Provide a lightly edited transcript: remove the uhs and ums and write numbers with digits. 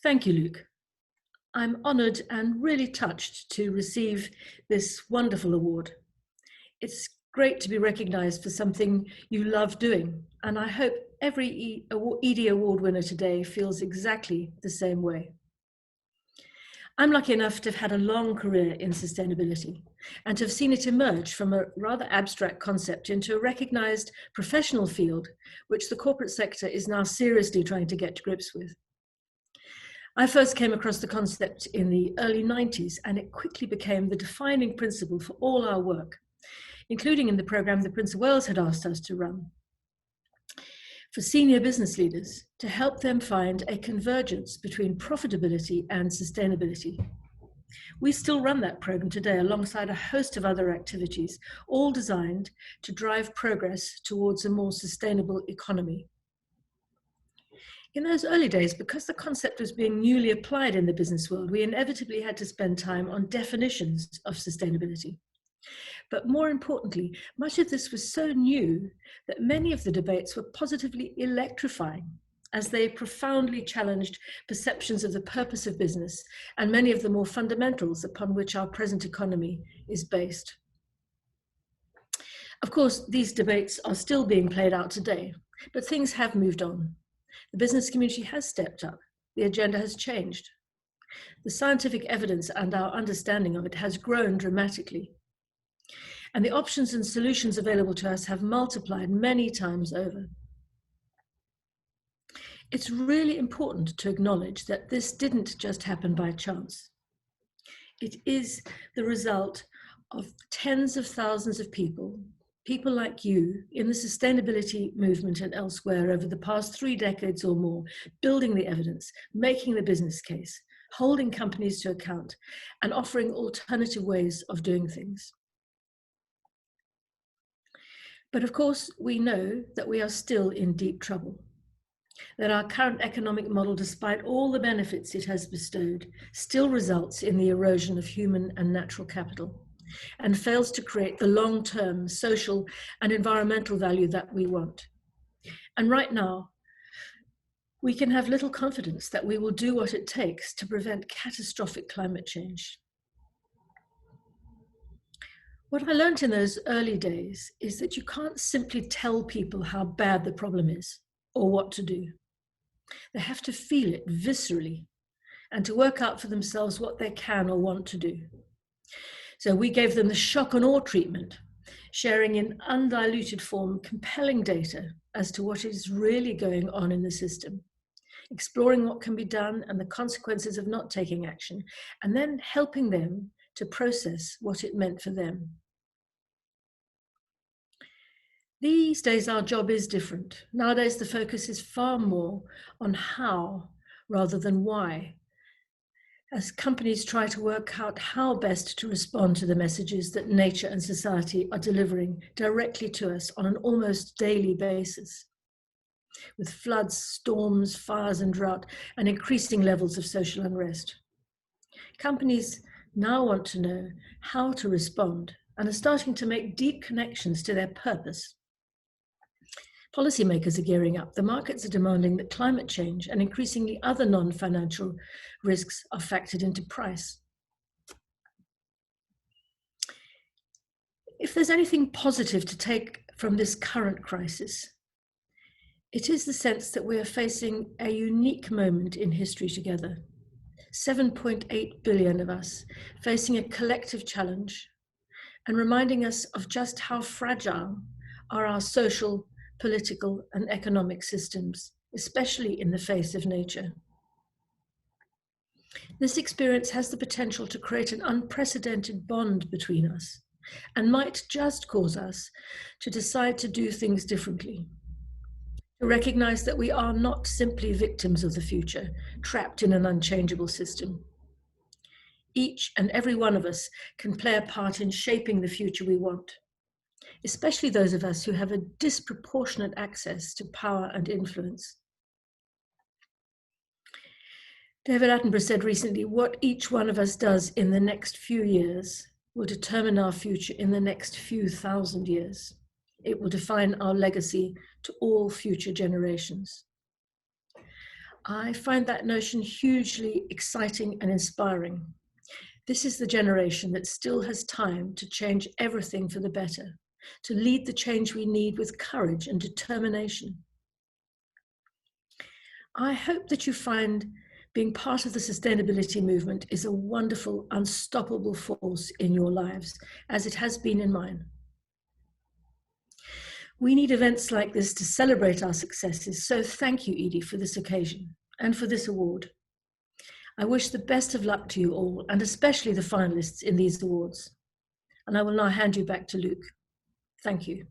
Thank you, Luke. I'm honoured and really touched to receive this wonderful award. It's great to be recognised for something you love doing, and I hope every edie award winner today feels exactly the same way. I'm lucky enough to have had a long career in sustainability and to have seen it emerge from a rather abstract concept into a recognised professional field, which the corporate sector is now seriously trying to get to grips with. I first came across the concept in the early 90s, and it quickly became the defining principle for all our work, including in the programme the Prince of Wales had asked us to run for senior business leaders to help them find a convergence between profitability and sustainability. We still run that programme today alongside a host of other activities, all designed to drive progress towards a more sustainable economy. In those early days, because the concept was being newly applied in the business world, we inevitably had to spend time on definitions of sustainability. But more importantly, much of this was so new that many of the debates were positively electrifying, as they profoundly challenged perceptions of the purpose of business and many of the more fundamentals upon which our present economy is based. Of course, these debates are still being played out today, but things have moved on. The business community has stepped up. The agenda has changed. The scientific evidence and our understanding of it has grown dramatically. And the options and solutions available to us have multiplied many times over. It's really important to acknowledge that this didn't just happen by chance. It is the result of tens of thousands of people like you in the sustainability movement and elsewhere over the past 3 decades or more, building the evidence, making the business case, holding companies to account, and offering alternative ways of doing things. But of course, we know that we are still in deep trouble, that our current economic model, despite all the benefits it has bestowed, still results in the erosion of human and natural capital, and fails to create the long-term social and environmental value that we want. And right now, we can have little confidence that we will do what it takes to prevent catastrophic climate change. What I learned in those early days is that you can't simply tell people how bad the problem is or what to do. They have to feel it viscerally and to work out for themselves what they can or want to do. So we gave them the shock and awe treatment, sharing in undiluted form compelling data as to what is really going on in the system, exploring what can be done and the consequences of not taking action, and then helping them to process what it meant for them. These days, our job is different. Nowadays, the focus is far more on how rather than why, as companies try to work out how best to respond to the messages that nature and society are delivering directly to us on an almost daily basis, with floods, storms, fires and drought, and increasing levels of social unrest. Companies now want to know how to respond and are starting to make deep connections to their purpose. Policymakers are gearing up. The markets are demanding that climate change and increasingly other non-financial risks are factored into price. If there's anything positive to take from this current crisis, it is the sense that we are facing a unique moment in history together. 7.8 billion of us facing a collective challenge and reminding us of just how fragile are our social, political and economic systems, especially in the face of nature. This experience has the potential to create an unprecedented bond between us and might just cause us to decide to do things differently, to recognize that we are not simply victims of the future, trapped in an unchangeable system. Each and every one of us can play a part in shaping the future we want, especially those of us who have a disproportionate access to power and influence. David Attenborough said recently, what each one of us does in the next few years will determine our future in the next few thousand years. It will define our legacy to all future generations. I find that notion hugely exciting and inspiring. This is the generation that still has time to change everything for the better, to lead the change we need with courage and determination. I hope that you find being part of the sustainability movement is a wonderful, unstoppable force in your lives, as it has been in mine. We need events like this to celebrate our successes, so thank you, Edie, for this occasion and for this award. I wish the best of luck to you all, and especially the finalists in these awards. And I will now hand you back to Luke. Thank you.